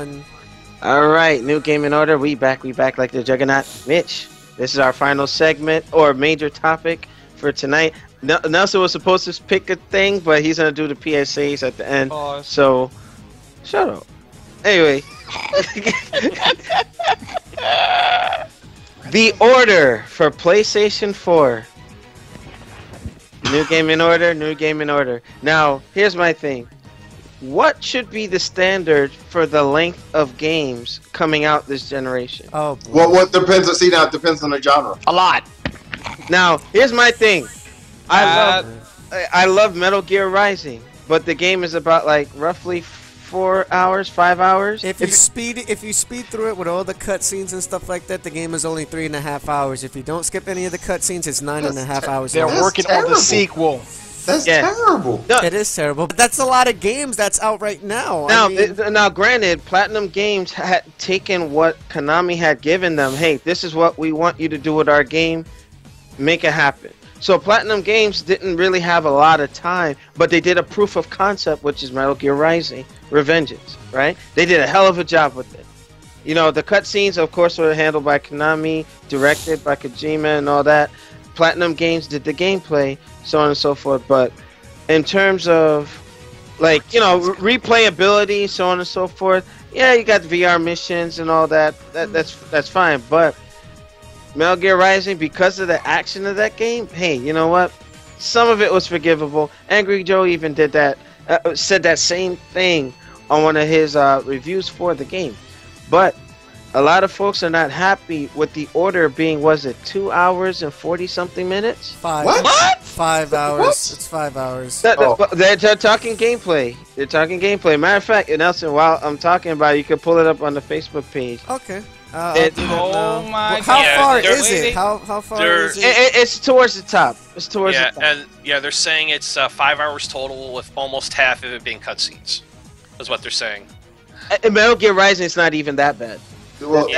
everyone. All right, New Gaming Order. We back like the Juggernaut. Mitch, this is our final segment or major topic for tonight. Nelson was supposed to pick a thing, but he's gonna do the PSAs at the end. So, shut up. Anyway, the order for PlayStation 4. New Gaming Order. Now, here's my thing. What should be the standard for the length of games coming out this generation? Oh, boy. Well, what depends? See, now it depends on the genre. A lot. Now, here's my thing. I love Metal Gear Rising, but the game is about like roughly 4 hours, 5 hours. If you speed through it with all the cutscenes and stuff like that, the game is only 3.5 hours. If you don't skip any of the cutscenes, it's 9.5 hours. They're working on the sequel. That's terrible. No, it is terrible. But that's a lot of games that's out right now. Now, granted, Platinum Games had taken what Konami had given them. Hey, this is what we want you to do with our game. Make it happen. So Platinum Games didn't really have a lot of time, but they did a proof of concept, which is Metal Gear Rising: Revengeance, right? They did a hell of a job with it. You know, the cutscenes, of course, were handled by Konami, directed by Kojima and all that. Platinum Games did the gameplay, so on and so forth. But in terms of, like, you know, replayability, so on and so forth, yeah, you got VR missions and all that. That's fine. But Metal Gear Rising, because of the action of that game, hey, you know what? Some of it was forgivable. Angry Joe even did that, said that same thing on one of his reviews for the game. But a lot of folks are not happy with the order being, was it 2 hours and 40-something minutes? 5. What? 5 hours. What? It's 5 hours. They're talking gameplay. They're talking gameplay. Matter of fact, Nelson, while I'm talking about it, you can pull it up on the Facebook page. Okay. Oh my God. How far is it? How far is it? It's towards the top. It's towards the top. And they're saying it's 5 hours total with almost half of it being cutscenes. That's what they're saying. Metal Gear Rising is not even that bad. Well,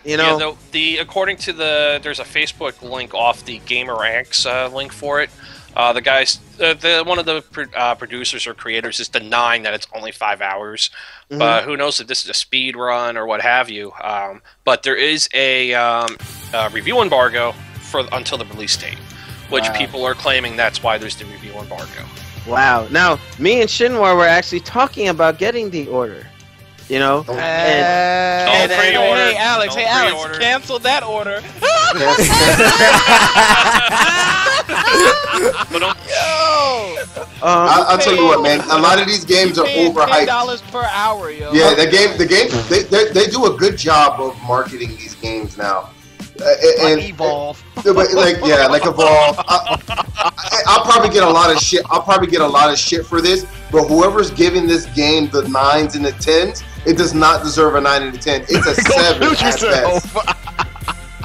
you know, according to there's a Facebook link off the GamerX link for it. The guys, one of the producers or creators is denying that it's only 5 hours. But who knows if this is a speed run or what have you. But there is a review embargo until the release date, which people are claiming that's why there's the review embargo. Wow. Now, me and Shinwar were actually talking about getting the order. You know, hey Alex, cancel that order. I'll tell you what, man. A lot of these games are overhyped. $10 per hour, yo. Yeah, the game. They do a good job of marketing these games now. Like Evolve. Like Evolve. I'll probably get a lot of shit. I'll probably get a lot of shit for this. But whoever's giving this game the 9s and the 10s, it does not deserve a 9 and a 10. It's a 7 at best.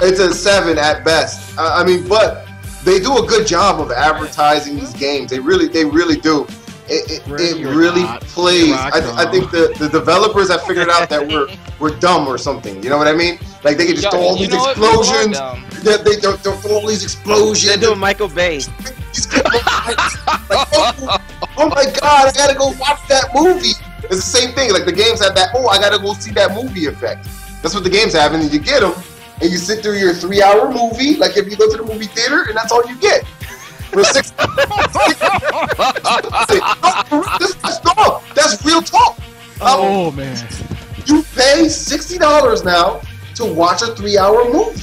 It's a 7 at best. I mean, but they do a good job of advertising these games. They really do. It really plays. I think the developers have figured out that we're dumb or something. You know what I mean? Like they can just throw all these explosions. They throw all these explosions. They're doing Michael Bay. Oh my God! I gotta go watch that movie. It's the same thing. Like the games have that. Oh, I gotta go see that movie effect. That's what the games have, and then you get them, and you sit through your 3-hour movie. Like if you go to the movie theater, and that's all you get. For 6. That's real talk. Oh man! You pay $60 now to watch a 3-hour movie.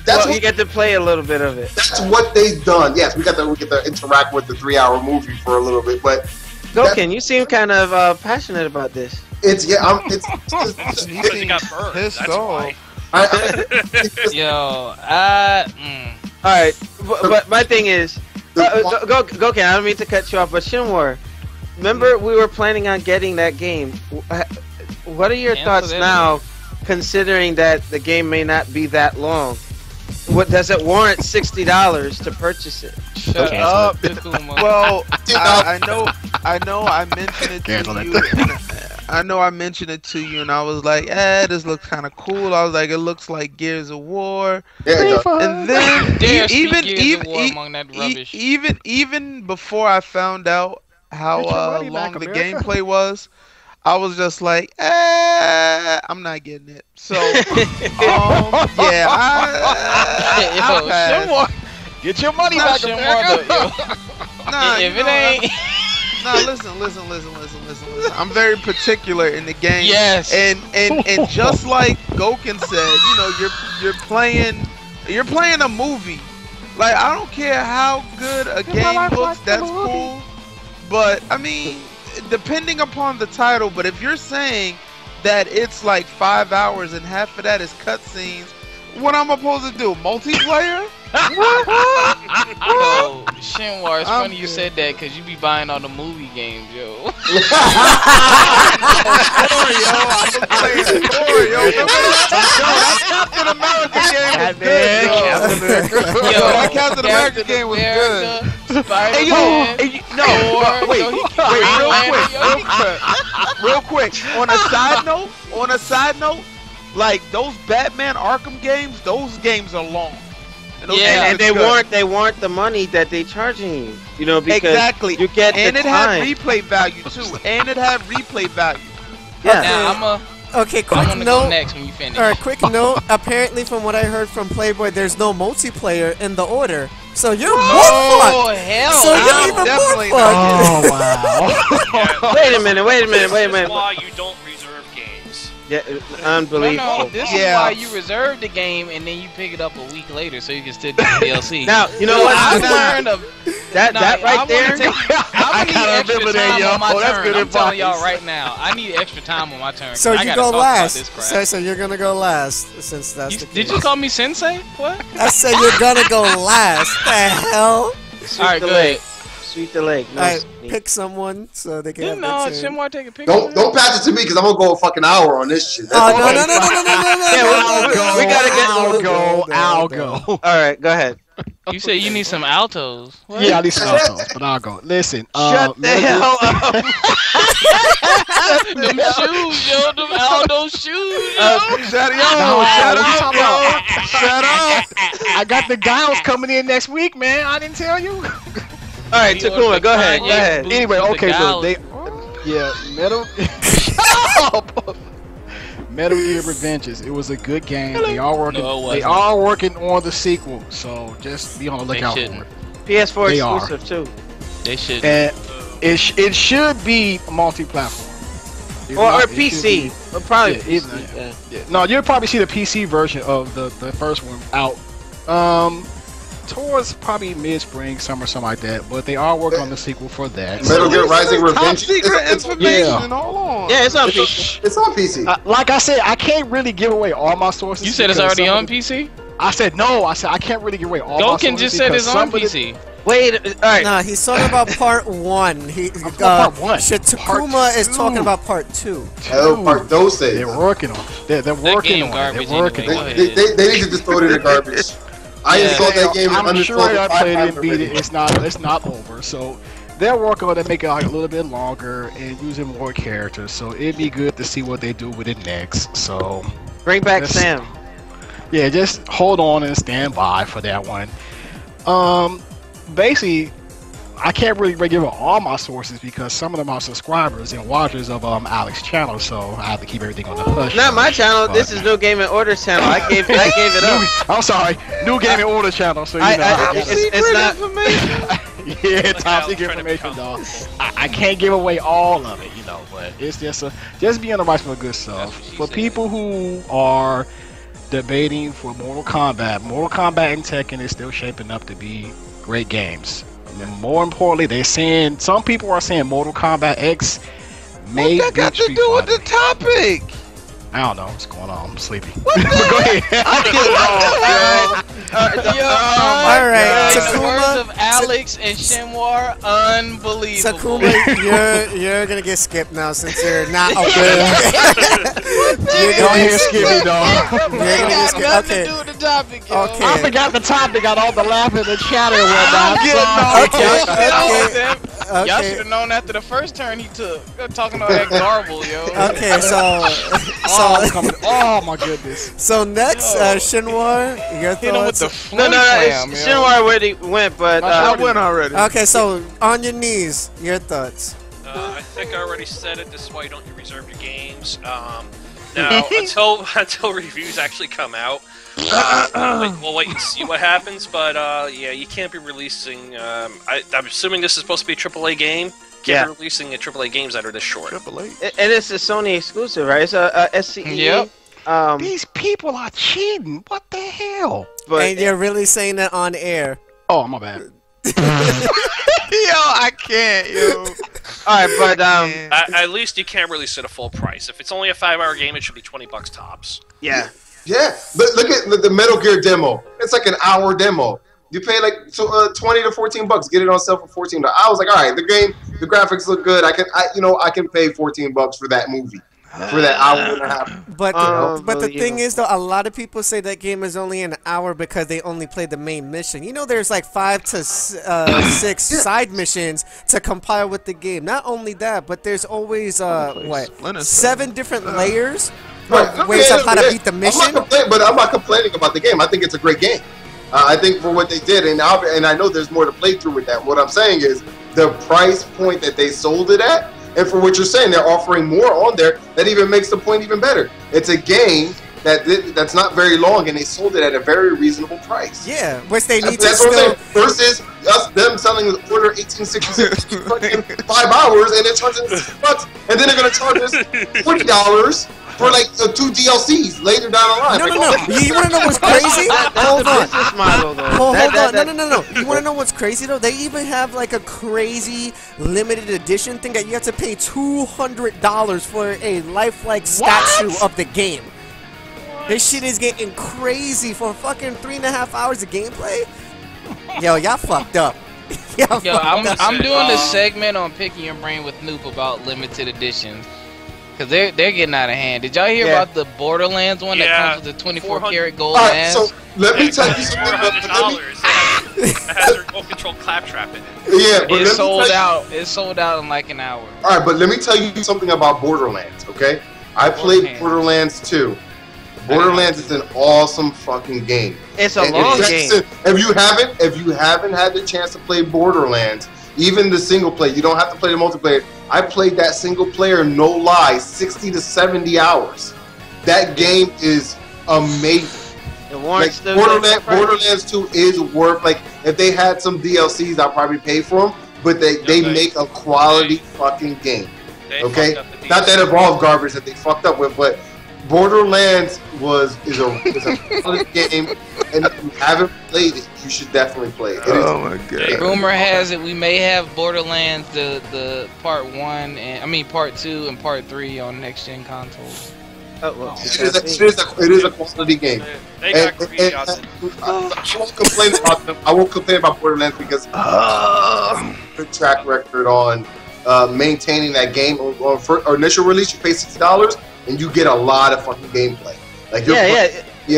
That's you get to play a little bit of it. That's what they've done. Yes, we get to interact with the 3-hour movie for a little bit, but. Goken, you seem kind of passionate about this. It's because he got burned. That's why. All right, but my thing is, Goken, I don't mean to cut you off, but Shinwar, remember we were planning on getting that game. What are your thoughts now, considering that the game may not be that long? What does it warrant $60 to purchase it? Shut up. Well, I know I mentioned it to you. I know I mentioned it to you, and I was like, this looks kind of cool. I was like, it looks like Gears of War. Yeah, and then even before I found out how long the gameplay was, I was just like, I'm not getting it. So, yeah, I'll pass. Get your money back, America. Nah, if it ain't. Nah, listen. I'm very particular in the game. Yes. And just like Goken said, you're playing a movie. Like, I don't care how good a game looks, that's cool. But I mean, depending upon the title, but if you're saying that it's like 5 hours and half of that is cutscenes, what I'm supposed to do? Multiplayer? Yo, Shinwar, it's funny you said that because you be buying all the movie games, yo. Captain America game was good, that Captain America game was good. Hey, real quick. On a side note, like those Batman Arkham games, those games are long. And they weren't the money that they charging you. Because exactly. You get and the it time. had replay value too. Yeah. Now Okay, quick I'm gonna note. go next when you finish. Alright, quick note. Apparently, from what I heard from Playboy, there's no multiplayer in the order. So you're more fucked. Hell So you're even definitely more fucked. Wow. Wait a minute. This is why you don't reserve games. Yeah, unbelievable. No, this is why you reserve the game and then you pick it up a week later so you can still do the DLC. Now, you know what? I learned that right there. I need extra time on my turn. I'm telling y'all right now, I need extra time on my turn. So I you gotta go talk last. about this crap. So you're gonna go last, since that's the case. Did you call me sensei? What? I said you're gonna go last. The hell? Alright, good. Sweep the leg. No, Alright, pick someone so they can have their turn. Shinwar take a picture. Don't pass it to me because I'm gonna go a fucking hour on this shit. Oh, no. we gotta get. I'll go. All right, go ahead. You said you need some altos. What? Yeah, I need some altos, but I'll go. Listen, Shut the hell up. Them shoes, yo, them alto shoes, Shut up. I got the gals coming in next week, man. I didn't tell you. All right, Takuma, go ahead. Anyway, okay, so Metal. Shut up. Metal Gear Revengeance. It was a good game. They are working. They are working on the sequel, so just be on the lookout for it. PS4 exclusive too. They should. And it should be multi-platform. Or PC. Probably PC. Yeah. No, you'll probably see the PC version of the first one out. Towards probably mid-spring, summer, something like that. But they are working on the sequel for that. Metal Gear Rising Revenge. Top secret information. Hold on. Yeah, it's on PC. It's on PC. Like I said, I can't really give away all my sources. You said it's already on PC? I said no. I said I can't really give away all my sources. Goken just said it's on PC. Wait, alright. Nah, he's talking about part 1. part 1. Takuma is talking about part 2. Part those say. They're working on it. They're working on it. They're working on it. They need to just throw it in the garbage. I installed that game and I'm sure I played it and beat already. it. It's not over. So they're working on it, make it like a little bit longer and using more characters. So it'd be good to see what they do with it next. So bring back Sam. Yeah, just hold on and stand by for that one. Basically, I can't really give all my sources because some of them are subscribers and watchers of Alex's channel, so I have to keep everything on the hush. Not my channel. This is NewGamingOrder channel. I gave it up. I'm sorry, NewGamingOrder channel. So it's not information. Yeah, top secret information, dog. I can't give away all of it, but it's just be on the right for good stuff. For people who are debating for Mortal Kombat and Tekken is still shaping up to be great games. More importantly, some people are saying Mortal Kombat X may What that got to do with the topic? I don't know what's going on. I'm sleepy. Go ahead. Alright, In the words Takuma. of Alex and Shinwar, unbelievable. Takuma, you're gonna get skipped now since you're not aware. Go ahead, Skippy, dog. You're gonna get skipped. Nothing Okay. to do with the topic, yo. Okay. I forgot the topic. Got all the laughing and chatter and whatnot. Y'all should have known after the first turn he took. Talking all that garble, yo. Okay, so Oh my goodness. so next, Shinwar, your Hit him with thoughts? the flim No, flam, yo. Shinwar already went, but I went already. Okay, so on your knees, your thoughts. I think I already said it. This is why you don't reserve your games. Now, until reviews actually come out, we'll wait and see what happens. But yeah, you can't be releasing. I'm assuming this is supposed to be a AAA game. Can't be releasing AAA games that are this short. And it's a Sony exclusive, right? It's a SCE. Yep. These people are cheating. What the hell? And you're really saying that on air. Oh, my bad. Yo, I can't, yo. Alright, but at least you can't release it at full price. If it's only a 5-hour game, it should be $20 tops. Yeah. Yeah, look at the Metal Gear demo. It's like an hour demo. You pay like 20 to 14 bucks. Get it on sale for $14. I was like, all right, the graphics look good. I can pay $14 for that movie. For that hour and a half. But the thing is, though, a lot of people say that game is only an hour because they only played the main mission. You know, there's like 5 to 6 side missions to compile with the game. Not only that, but there's always 7 different layers ways of how to beat the mission. I'm not complaining about the game. I think it's a great game. I think for what they did, and I know there's more to play through with that. What I'm saying is the price point that they sold it at. And for what you're saying, they're offering more on there that even makes the point even better. It's a game that's not very long, and they sold it at a very reasonable price. Yeah, which they need that's to what still... I'm saying. Versus them selling the order 1866 fucking 5 hours, and it charges $6, and then they're going to charge us $40 for like 2 DLCs later down the line. No. You want to know what's crazy? Hold on. Business model, though. Hold on. No. You want to know what's crazy, though? They even have like a crazy limited edition thing that you have to pay $200 for a lifelike statue of the game. This shit is getting crazy for fucking 3.5 hours of gameplay. Yo, y'all fucked up. Yo, I'm doing this segment on Picking Your Brain with Noop about limited editions. Because they're getting out of hand. Did y'all hear about the Borderlands one that comes with the 24-karat gold mask? So let me tell you something. $400. It has a remote control claptrap in it. Yeah, but it's sold out. It's sold out in like an hour. All right, but let me tell you something about Borderlands, okay? I played Borderlands 2. Borderlands is an awesome fucking game. It's a long game. If you haven't had the chance to play Borderlands, even the single player, you don't have to play the multiplayer. I played that single player, no lie, 60 to 70 hours. That game is amazing. Borderlands 2 is worth, like, if they had some DLCs, I'd probably pay for them, but they make a quality fucking game. Okay? Not that Evolve garbage that they fucked up with, but Borderlands is a fun game, and if you haven't played it, you should definitely play it. Oh my god! Rumor has it we may have Borderlands the part 1 and part 2 and part 3 on next gen consoles. It is a quality game. They got greedy on it. I won't complain about Borderlands because good track record on maintaining that game. For initial release, you pay $60 and you get a lot of fucking gameplay. Like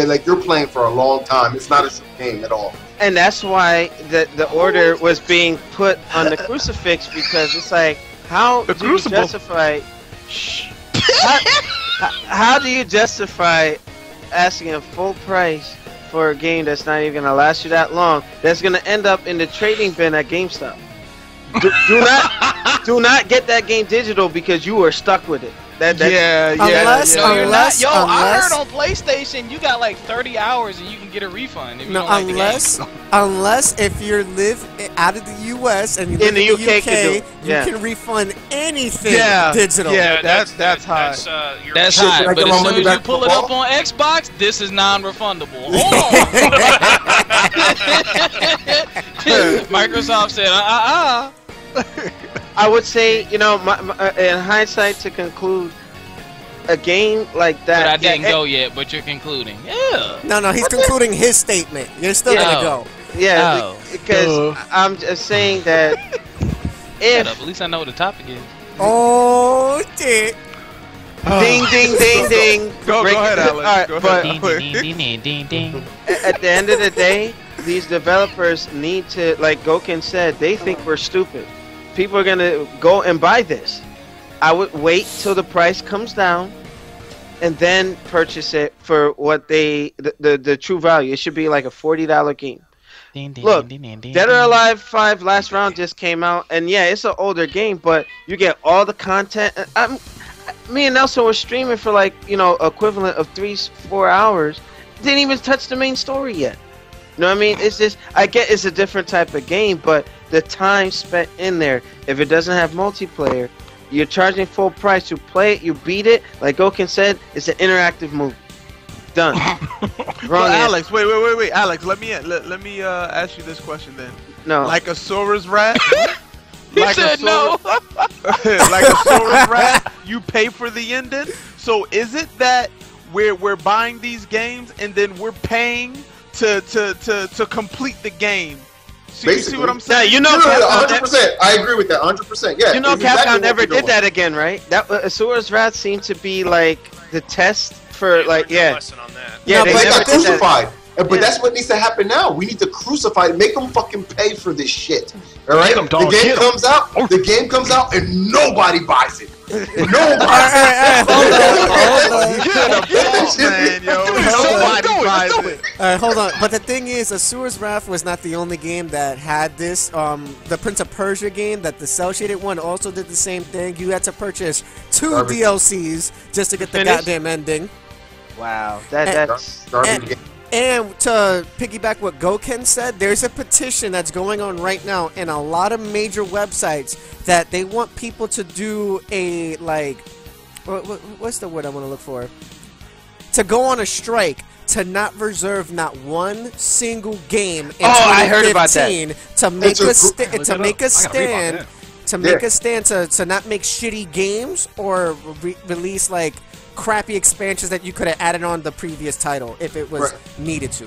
like you're playing for a long time. It's not a short game at all. And that's why the order was being put on the crucifix, because it's like, how do you justify? How do you justify asking a full price for a game that's not even gonna last you that long? That's gonna end up in the trading bin at GameStop. Do not get that game digital because you are stuck with it. Unless I heard on PlayStation you got like 30 hours and you can get a refund. If you don't like the game. Unless if you live out of the U.S. and you live in the UK, you can refund anything digital. Yeah, that's high. That's high. But as soon as you pull it up on Xbox, this is non-refundable. Hold on. Microsoft said, I would say, in hindsight, to conclude, a game like that. But I didn't go yet, but you're concluding. Yeah. No, he's concluding his statement. You're still gonna go. Yeah, because I'm just saying that if... At least I know what the topic is. Oh, shit. Ding, ding, ding, ding. Go ahead, Alex. All right, Ding, ding. At the end of the day, these developers need to, like Goken said, they think we're stupid. People are going to go and buy this. I would wait till the price comes down and then purchase it for what the true value. It should be like a $40 game. Look, Dead or Alive 5 last round just came out, and yeah, it's an older game, but you get all the content. Me and Nelson were streaming for like, equivalent of 3-4 hours. Didn't even touch the main story yet. You know what I mean? It's just, I get it's a different type of game, but the time spent in there, if it doesn't have multiplayer, you're charging full price to play it, you beat it. Like Goken said, it's an interactive movie. Done. Wrong. Alex, wait, Alex, let me ask you this question then. No. Like a Sora's rat? He said no. Like a Sora's rat, you pay for the ending. So is it that we're buying these games and then we're paying to complete the game? So you see what I'm saying? Yeah, 100%. I agree with that. 100%. Yeah. Capcom exactly never did that again, right? That Asura's Wrath seemed to be like the test for like lesson on that. Yeah, they got crucified. But that's what needs to happen now. We need to crucify, make them fucking pay for this shit. All right, the game comes out. The game comes out, and nobody buys it. Nobody. Alright, hold on. But the thing is, Asura's Wrath was not the only game that had this. The Prince of Persia game, that the cell-shaded one, also did the same thing. You had to purchase 2 DLCs just to get the goddamn ending. Wow, that's garbage. And to piggyback what Goken said, there's a petition that's going on right now in a lot of major websites that they want people to do a, like, what's the word I want to look for? To go on a strike to not reserve not one single game in 2015 I heard about that. to make a stand to not make shitty games or release like crappy expansions that you could have added on the previous title if it was needed to.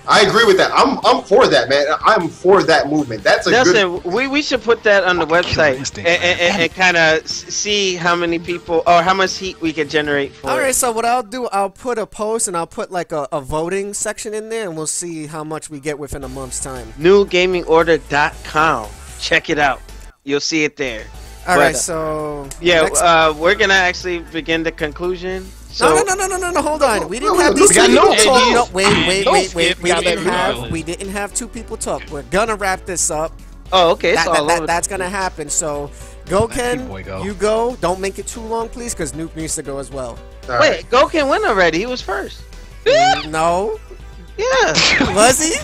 I agree with that. I'm for that, man. I'm for that movement. That's a good. We should put that on the website and kind of see how many people or how much heat we can generate for. All right, so what I'll do, I'll put a post and I'll put like a voting section in there, and we'll see how much we get within a month's time. NewGamingOrder.com. Check it out. You'll see it there. All right, so yeah, we're gonna actually begin the conclusion. So no, hold on. We didn't have these two people talk. No, wait. We didn't have 2 people talk. We're gonna wrap this up. Oh, okay. That's gonna happen. So, Goken, you go. Don't make it too long, please, because Nuke needs to go as well. Wait, Goken went already. He was first. No. Yeah. Was he?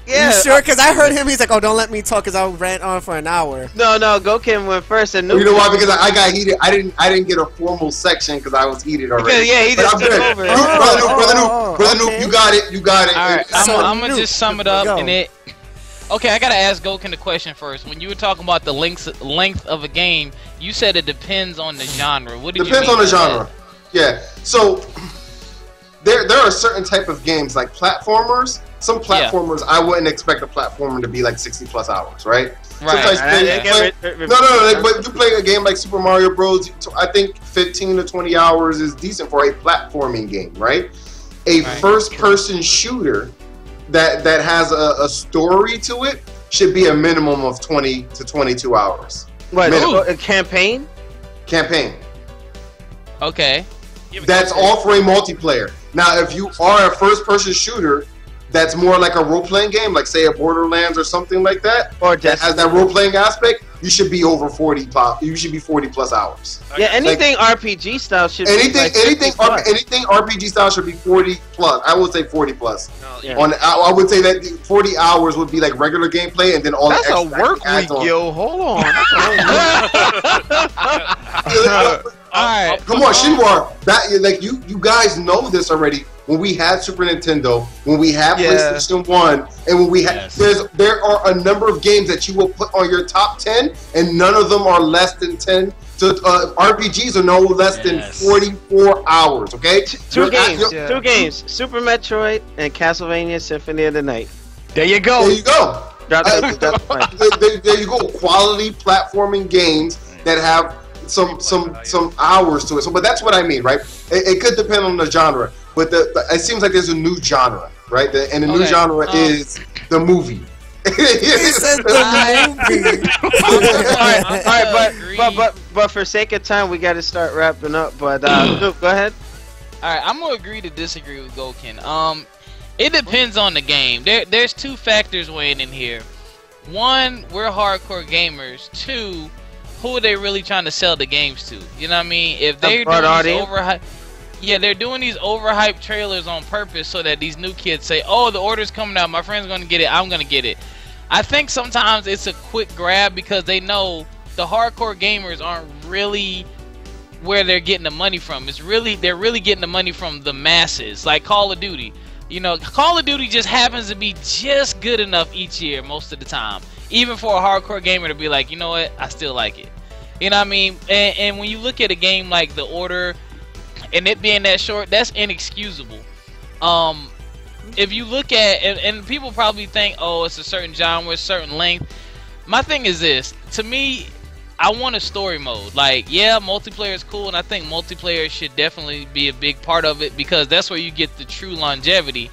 Yeah. You sure? Because I heard him. He's like, "Oh, don't let me talk," because I ran on for an hour. No, Goken went first, and you know why? Because I got heated. I didn't get a formal section because I was heated already. Yeah, he just took over. Brother Nuke, you got it. All right, I'm gonna just sum it up in it. Okay, I gotta ask Goken the question first. When you were talking about the length of a game, you said it depends on the genre. What did you mean? Depends on the genre. Yeah. So there are certain type of games like platformers. Some platformers, I wouldn't expect a platformer to be like 60+ hours, right? Right. But you play a game like Super Mario Bros. I think 15 to 20 hours is decent for a platforming game, right? A first-person shooter that has a story to it should be a minimum of 20 to 22 hours. What? A campaign? Campaign. Okay. That's all for a multiplayer. Now, if you are a first-person shooter that's more like a role-playing game, like say a Borderlands or something like that, or that has that role-playing aspect, you should be over 40. You should be 40+ hours. Yeah, anything like, RPG style should be anything RPG style should be 40+. I would say 40+. I would say that 40 hours would be like regular gameplay, and then all that's the a work week, yo. Hold on. Alright. Come on, Shinwar. That like you guys know this already. When we had Super Nintendo, when we had PlayStation 1, and when we had there are a number of games that you will put on your top 10, and none of them are less than 10. So RPGs are no less than 44 hours. Okay, two games: Super Metroid and Castlevania Symphony of the Night. There you go. There you go. There you go. Quality platforming games that have some hours to it. So, but that's what I mean, right? It could depend on the genre. But it seems like there's a new genre, right? And the new genre is the movie. All right, but for sake of time, we got to start wrapping up. But Luke, go ahead. All right, I'm gonna agree to disagree with Goken. It depends on the game. There's two factors weighing in here. One, we're hardcore gamers. Two, who are they really trying to sell the games to? You know what I mean? If they're doing these overhyped, they're doing these overhyped trailers on purpose so that these new kids say, "Oh, the order's coming out. My friend's gonna get it. I'm gonna get it." I think sometimes it's a quick grab because they know the hardcore gamers aren't really where they're getting the money from. They're really getting the money from the masses, like Call of Duty. You know, Call of Duty just happens to be just good enough each year most of the time. Even for a hardcore gamer to be like, you know what, I still like it. You know what I mean? And when you look at a game like The Order, and it being that short, that's inexcusable. If you look at, and people probably think, oh, it's a certain genre, a certain length. My thing is this. To me, I want a story mode. Like, yeah, multiplayer is cool, and I think multiplayer should definitely be a big part of it because that's where you get the true longevity.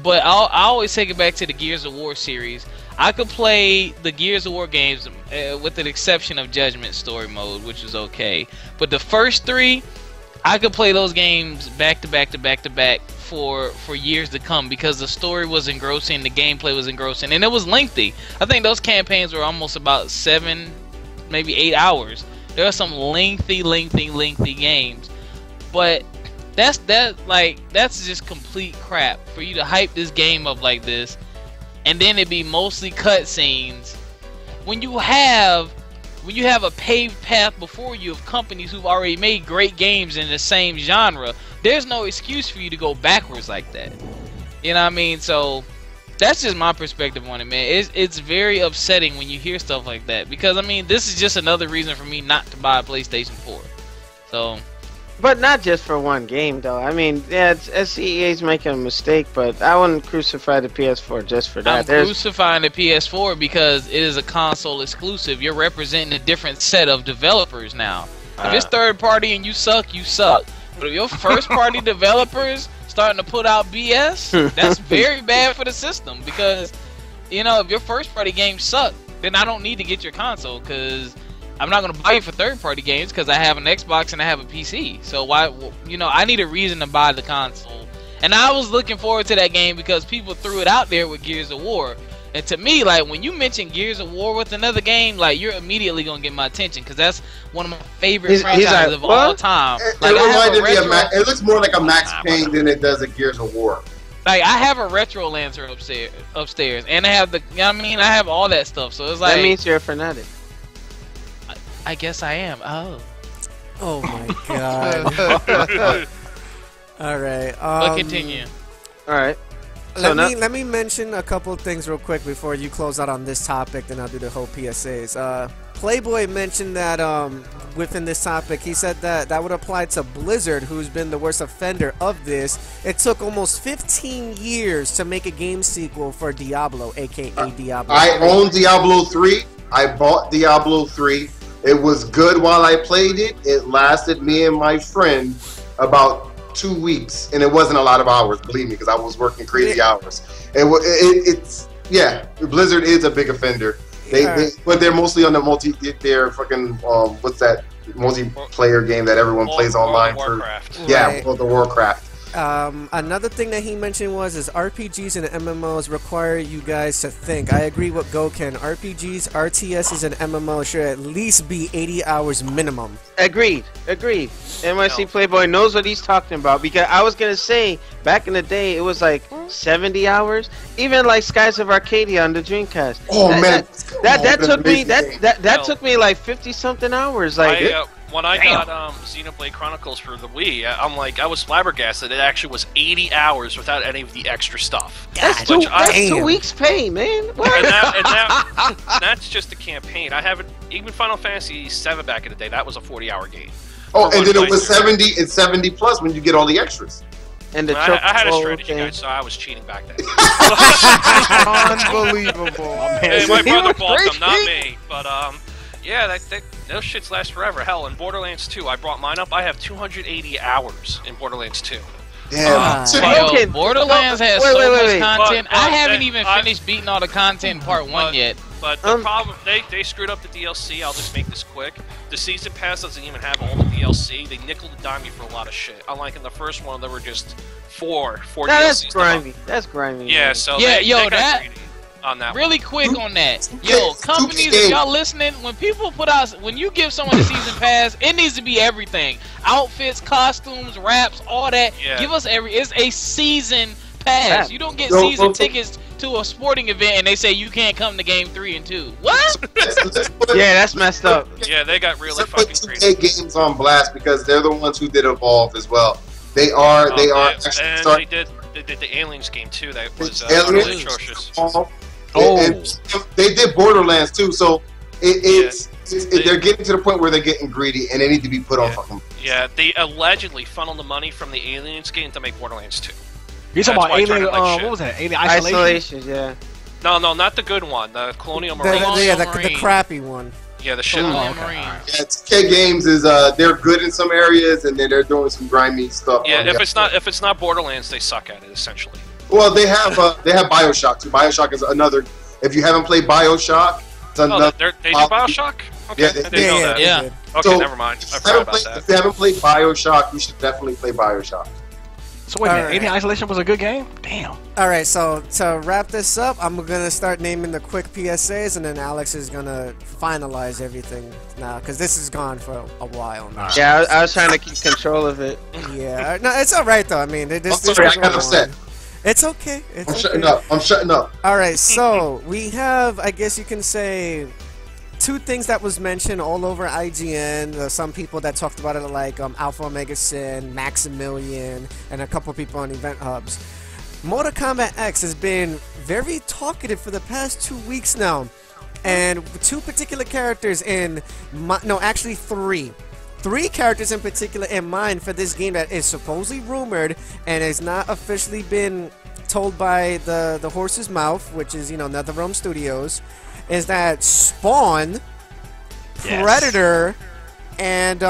But I always take it back to the Gears of War series. I could play the Gears of War games with the exception of Judgment story mode, which is okay. But the first three, I could play those games back to back to back to back for years to come because the story was engrossing, the gameplay was engrossing, and it was lengthy. I think those campaigns were almost about 7, maybe 8 hours. There are some lengthy games, but that's just complete crap for you to hype this game up like this, and then it be mostly cutscenes. When you have a paved path before you of companies who've already made great games in the same genre, there's no excuse for you to go backwards like that. You know what I mean? So that's just my perspective on it, man. It's very upsetting when you hear stuff like that because, I mean, this is just another reason for me not to buy a PlayStation 4. So, but not just for one game, though. I mean, yeah, SCEA's making a mistake, but I wouldn't crucify the PS4 just for that. I'm crucifying the PS4 because it is a console exclusive. You're representing a different set of developers now. If it's third party and you suck, you suck. But if your first party developers starting to put out BS, that's very bad for the system because, you know, if your first party games suck, then I don't need to get your console because I'm not going to buy it for third party games because I have an Xbox and I have a PC. So why, you know, I need a reason to buy the console. And I was looking forward to that game because people threw it out there with Gears of War. And to me, like, when you mention Gears of War with another game, like, you're immediately going to get my attention because that's one of my favorite franchises of all time. It looks more like a Max Payne than it does a Gears of War. Like, I have a Retro Lancer upstairs, and I have the, you know what I mean? I have all that stuff, so it's like... That means you're a fanatic. I guess I am. Oh my god. Alright, but continue. Alright. Let me mention a couple things real quick before you close out on this topic, then I'll do the whole PSAs. Playboy mentioned that within this topic, he said that would apply to Blizzard, who's been the worst offender of this. It took almost 15 years to make a game sequel for Diablo, aka Diablo 3. I own Diablo 3. I bought Diablo 3. It was good while I played it. It lasted me and my friend about 2 weeks, and it wasn't a lot of hours, believe me, because I was working crazy hours. It's Blizzard is a big offender. But they're mostly on the they're fucking what's that multiplayer game that everyone plays online for? Warcraft. Yeah, the Warcraft. Another thing that he mentioned is RPGs and MMOs require you guys to think. I agree with Goken. RPGs, RTSs, and MMOs should at least be 80 hours minimum. Agreed. NYC Playboy knows what he's talking about because I was gonna say back in the day it was like 70 hours. Even like Skies of Arcadia on the Dreamcast. That took me like 50 something hours. Like when I got Xenoblade Chronicles for the Wii, I was flabbergasted. It actually was 80 hours without any of the extra stuff. That's 2 weeks pay, man. And that's just the campaign. I haven't even Final Fantasy VII back in the day. That was a 40-hour game. Oh, and then it was 70 and 70 plus when you get all the extras. And the I had a strategy guide, so I was cheating back then. Unbelievable. Hey, my brother bought them, not me. But yeah, those shits last forever. Hell, in Borderlands 2, I brought mine up. I have 280 hours in Borderlands 2. Damn. Borderlands has so much content. I haven't even finished beating all the content in part 1 yet. But the problem, they screwed up the DLC. I'll just make this quick. The season pass doesn't even have all the DLC. They nickel and dime you for a lot of shit. Unlike in the first one, there were just four DLCs. That's grimy. That's grimy. Yeah, man. so yeah, they got that. greedy on that Really quick on that. Yo, companies, if y'all listening, when people put out, when you give someone a season pass, it needs to be everything. Outfits, costumes, raps, all that. Yeah. Give us it's a season pass. You don't get season tickets to a sporting event and they say you can't come to game 3 and 2. What? Yeah, that's messed up. Yeah, they got really fucking crazy. They put 2K games on blast because they're the ones who did Evolve as well. They are. And they did the Aliens game too. That was really atrocious. And they did Borderlands too. So they're getting to the point where they're getting greedy and they need to be put on fucking. Yeah, they allegedly funneled the money from the Aliens game to make Borderlands 2. You talking about Alien? What was that? Alien Isolation? Yeah. No, not the good one. The Colonial Marines. The crappy one. Yeah, the shit. Yeah, 2K Games is they're good in some areas and then they're doing some grimy stuff. Yeah, if it's not Borderlands, they suck at it essentially. Well, they have BioShock too. BioShock is another. If you haven't played BioShock, it's another. They do BioShock. Okay, I didn't know that. Yeah. Okay, so, never mind. I forgot about that. If you haven't played BioShock, you should definitely play BioShock. So wait a minute, Alien Isolation was a good game? Damn. Alright, so to wrap this up, I'm going to start naming the quick PSAs, and then Alex is going to finalize everything now, because this has gone for a while now. Yeah, I was trying to keep control of it. Yeah, no, it's alright though. I mean, I got upset. It's okay. I'm shutting up. Alright, so we have, I guess you can say, two things that was mentioned all over IGN. Some people that talked about it like Alpha Omega Sin, Maximilian, and a couple people on Event Hubs. Mortal Kombat X has been very talkative for the past 2 weeks now. And two particular characters actually three. 3 characters in particular in mind for this game that is supposedly rumored and has not officially been told by the horse's mouth, which is, NetherRealm Studios, is that Spawn, Predator, and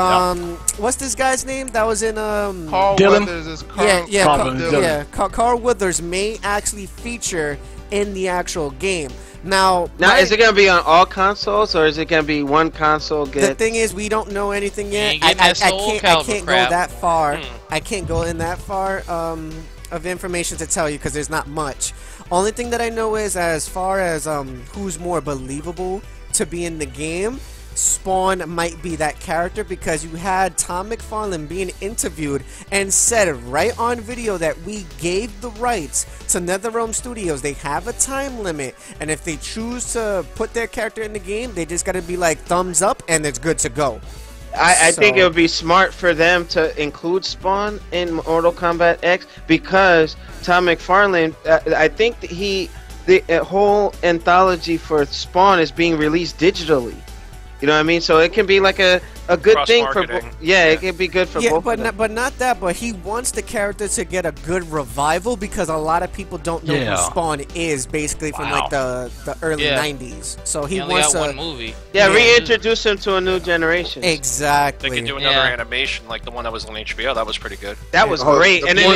what's this guy's name that was in Carl Withers is Carl Withers may actually feature in the actual game. Now is it gonna be on all consoles or is it gonna be one console? The thing is, we don't know anything yet. I can't go that far. I can't go in that far of information to tell you because there's not much. Only thing that I know is as far as who's more believable to be in the game, Spawn might be that character because you had Tom McFarlane being interviewed and said right on video that we gave the rights to NetherRealm Studios. They have a time limit, and if they choose to put their character in the game, they just got to be like thumbs up and it's good to go. I think it would be smart for them to include Spawn in Mortal Kombat X because Tom McFarlane, I think the whole anthology for Spawn is being released digitally. You know what I mean? So it can be like a good thing for it can be good for both. But not that. But he wants the character to get a good revival because a lot of people don't know who Spawn is, basically from like the early '90s. So he wants one movie. Yeah, reintroduce him to a new generation. Exactly. They could do another animation like the one that was on HBO. That was pretty good. That was great. And that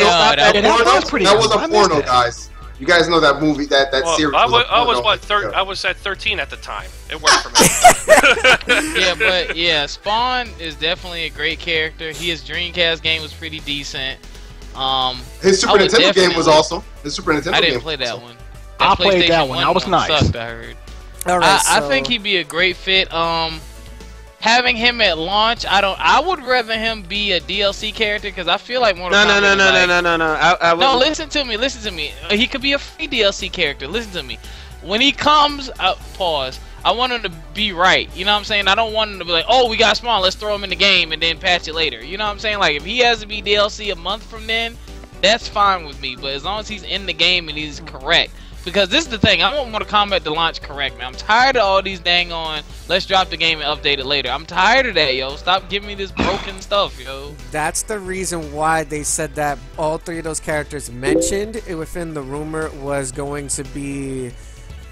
was a porno, guys. You guys know that movie, that series. I was at 13 at the time. It worked for me. Spawn is definitely a great character. His Dreamcast game was pretty decent. His Super Nintendo game was awesome. I didn't play that one. I played that one. That was nice. Sucked, I heard. All right, I think he'd be a great fit. Having him at launch, I would rather him be a DLC character because I feel like Mortal Kombat. No, listen to me. He could be a free DLC character. Listen to me. When he comes, pause. I want him to be right. You know what I'm saying? I don't want him to be like, oh, we got Spawn, let's throw him in the game and then patch it later. You know what I'm saying? Like if he has to be DLC a month from then, that's fine with me. But as long as he's in the game and he's correct. Because this is the thing, I want Mortal Kombat to launch correct, man. I'm tired of all these dang on, let's drop the game and update it later. I'm tired of that, yo. Stop giving me this broken stuff, yo. That's the reason why they said that all 3 of those characters mentioned within the rumor was going to be,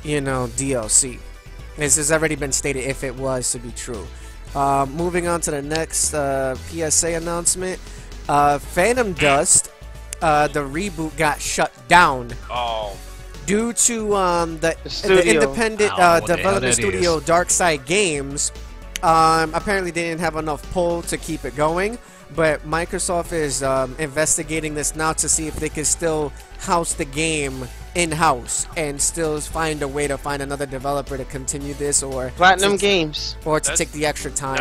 DLC. This has already been stated if it was to be true. Moving on to the next PSA announcement. Phantom Dust, the reboot got shut down. Oh. due to the independent development studio Darkside Games, apparently they didn't have enough pull to keep it going. But Microsoft is investigating this now to see if they can still house the game in-house and still find a way to find another developer to continue this, or Platinum Games, or to take the extra time.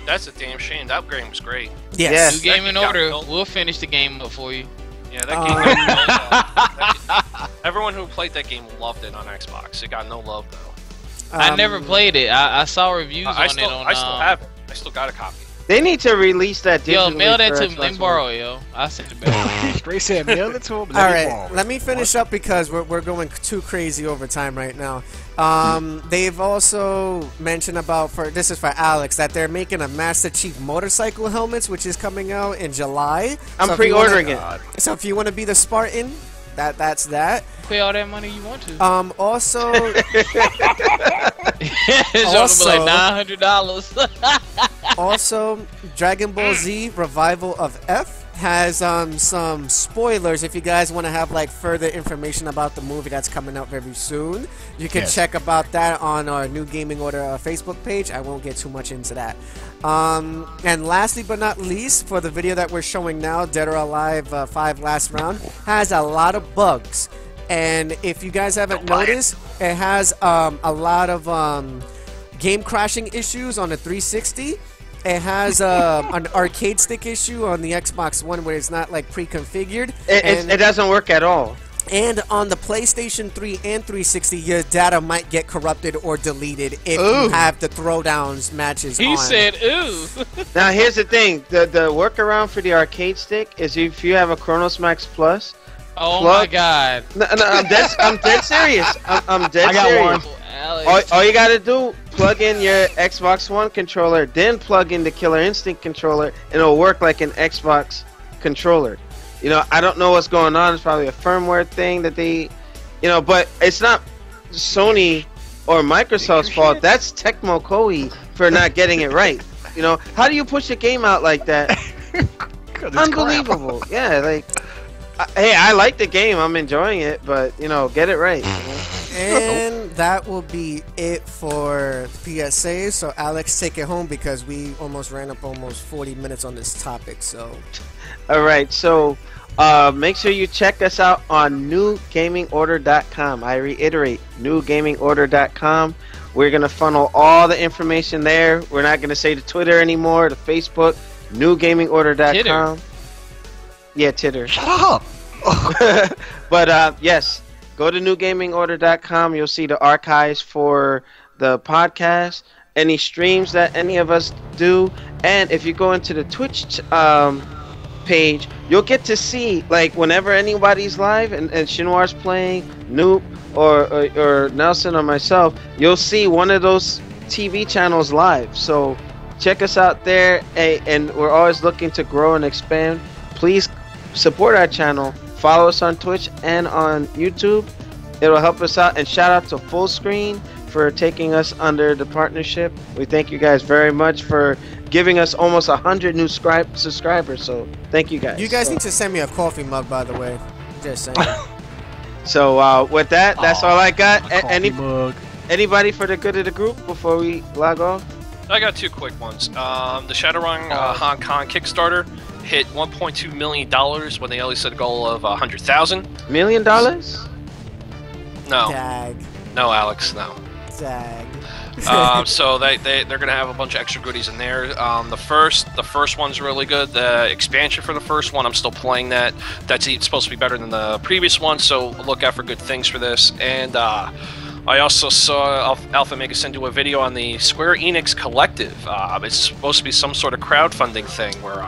That's a damn shame. That game was great. Yes. New Gaming Order. We'll finish the game up for you. Yeah, that game. Everyone who played that game loved it on Xbox. It got no love though. I never played it. I saw reviews on it. I still have it. I still got a copy. They need to release that digitally. Yo, mail that to me. Let me borrow it, yo. I'll send it back. Straight said, mail it to him. Alright, let me finish up because we're going too crazy over time right now. They've also mentioned about, this is for Alex, that they're making a Master Chief motorcycle helmets, which is coming out in July. I'm pre-ordering it. So if you want to be the Spartan, that's that. Pay all that money you want to. Also... It's also like $900. Also, Dragon Ball Z Revival of F has some spoilers. If you guys want to have like further information about the movie that's coming out very soon, you can check about that on our New Gaming Order Facebook page. I won't get too much into that. And lastly but not least, for the video that we're showing now, Dead or Alive 5 Last Round has a lot of bugs. And if you guys haven't noticed, it has a lot of game crashing issues on the 360. It has an arcade stick issue on the Xbox One where it's not like pre-configured. It doesn't work at all. And on the PlayStation 3 and 360, your data might get corrupted or deleted if you have the throwdowns matches on. He said, ooh. Now, here's the thing. The workaround for the arcade stick is if you have a Chronos Max Plus. Oh my God! No, I'm dead serious. I'm dead serious. One. All you gotta do, plug in your Xbox One controller, then plug in the Killer Instinct controller, and it'll work like an Xbox controller. You know, I don't know what's going on. It's probably a firmware thing that they, but it's not Sony or Microsoft's fault. That's Tecmo Koei for not getting it right. How do you push a game out like that? Unbelievable. Yeah, like. Hey, I like the game. I'm enjoying it, but get it right. And that will be it for PSA. So Alex, take it home because we almost ran up almost 40 minutes on this topic. So, all right. So, make sure you check us out on NewGamingOrder.com. I reiterate, NewGamingOrder.com. We're gonna funnel all the information there. We're not gonna say the Twitter anymore, the Facebook. NewGamingOrder.com. Yeah, Titter. Shut up! But yes, go to NewGamingOrder.com. You'll see the archives for the podcast, any streams that any of us do, and if you go into the Twitch page, you'll get to see like whenever anybody's live and Chinoir's playing, Noop or Nelson or myself, you'll see one of those TV channels live. So check us out there, and we're always looking to grow and expand. Please support our channel. Follow us on Twitch and on YouTube. It'll help us out. And shout out to Full Screen for taking us under the partnership. We thank you guys very much for giving us almost 100 new subscribers. So thank you guys. You guys need to send me a coffee mug, by the way. Just saying. So with that, that's all I got. Mug. Anybody for the good of the group before we log off? I got two quick ones. The Shadowrun Hong Kong Kickstarter hit $1.2 million when they only set a goal of $100,000. $1 million? No. Dag. No, Alex, no. Dag. So they're gonna have a bunch of extra goodies in there. The first one's really good. The expansion for the first one, I'm still playing that. That's supposed to be better than the previous one, so look out for good things for this. And I also saw Alpha Mega send you a video on the Square Enix Collective. It's supposed to be some sort of crowdfunding thing where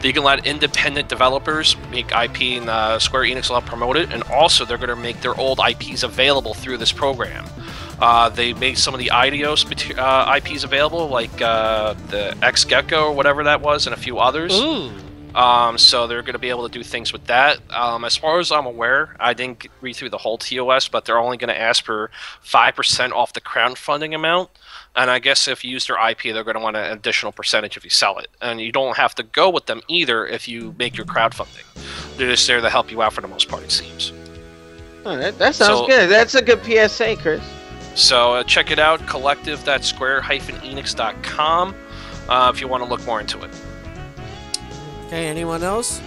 you can let independent developers make IP and Square Enix will help promote it. And also they're going to make their old IPs available through this program. They made some of the Eidos IPs available, like the X-Gecko or whatever that was, and a few others. Ooh. So they're going to be able to do things with that. As far as I'm aware, I didn't read through the whole TOS, but they're only going to ask for 5% off the crowdfunding amount. And I guess if you use their IP, they're going to want an additional percentage if you sell it. And you don't have to go with them either if you make your crowdfunding. They're just there to help you out for the most part, it seems. Oh, that sounds good. That's a good PSA, Chris. So check it out, collective.square-enix.com, if you want to look more into it. Okay, anyone else?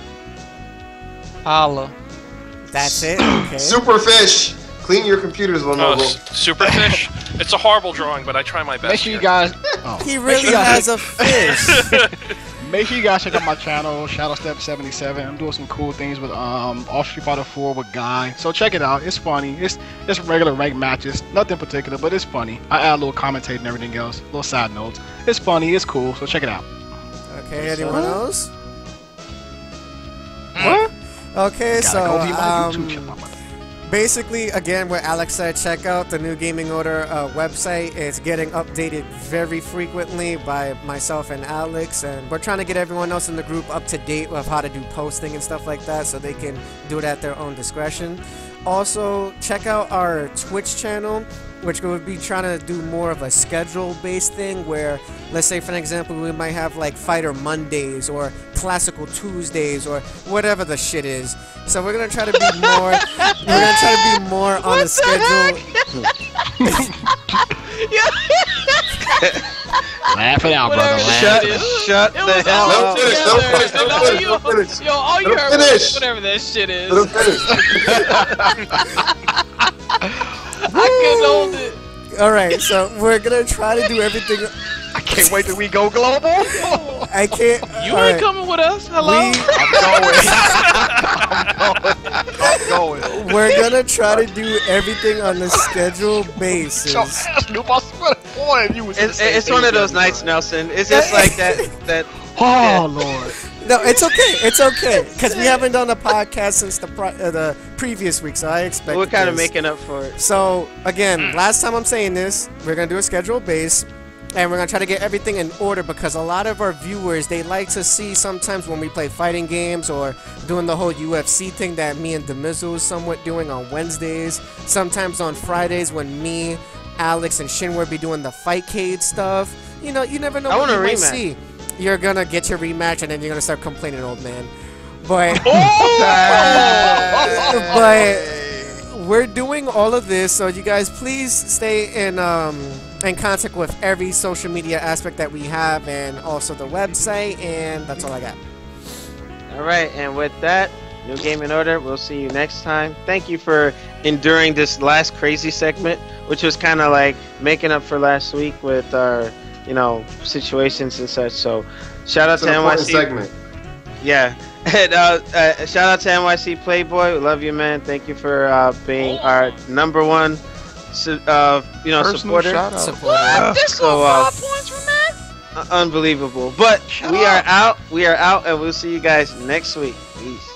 Holla. That's it? Okay. Superfish! Clean your computers, Lenovo. Superfish? It's a horrible drawing, but I try my best. Make sure you guys... He really has a fish. Make sure you guys check out my channel, ShadowStep77. I'm doing some cool things with Off Street Fighter 4 with Guy. So check it out. It's funny. It's regular ranked matches. Nothing particular, but it's funny. I add a little commentating and everything else. Little side notes. It's funny. It's cool. So check it out. Okay, anyone else? What? Okay, so YouTube channel. basically, again, what Alex said, check out the New Gaming Order website. It's getting updated very frequently by myself and Alex, and we're trying to get everyone else in the group up to date with how to do posting and stuff like that, so they can do it at their own discretion. Also, check out our Twitch channel, which would be trying to do more of a schedule-based thing where, let's say for an example, we might have like Fighter Mondays or Classical Tuesdays or whatever the shit is. So we're gonna try to be more. We're gonna try to be more on the schedule. Laugh it out, brother. Shut the hell up. Yo, all you heard was whatever that shit is. Let him finish. I couldn't hold it. Alright, so we're gonna try to do everything. I can't wait till we go global. I can't. You ain't coming with us? Hello? I'm going. We're gonna try to do everything on the schedule basis. It's one of those nights, Nelson. It's just like that. Oh, Lord. No, it's okay. It's okay. Because we haven't done a podcast since the previous week, so I expect we're kind of making up for it. So, again, last time I'm saying this, we're going to do a schedule base, and we're going to try to get everything in order because a lot of our viewers, they like to see sometimes when we play fighting games or doing the whole UFC thing that me and Demizu is somewhat doing on Wednesdays. Sometimes on Fridays when me, Alex, and Shinwer be doing the Fightcade stuff. You know, you never know what you might see. You're gonna get your rematch and then you're gonna start complaining, old man. But but we're doing all of this, so you guys please stay in contact with every social media aspect that we have and also the website, and that's all I got. Alright, and with that, New Gaming Order, we'll see you next time. Thank you for enduring this last crazy segment, which was kind of like making up for last week with our situations and such. So shout out to NYC segment. Yeah. And shout out to NYC Playboy. We love you, man. Thank you for being our number one supporter. Disco 5 points from that? Unbelievable. But we are out, and we'll see you guys next week. Peace.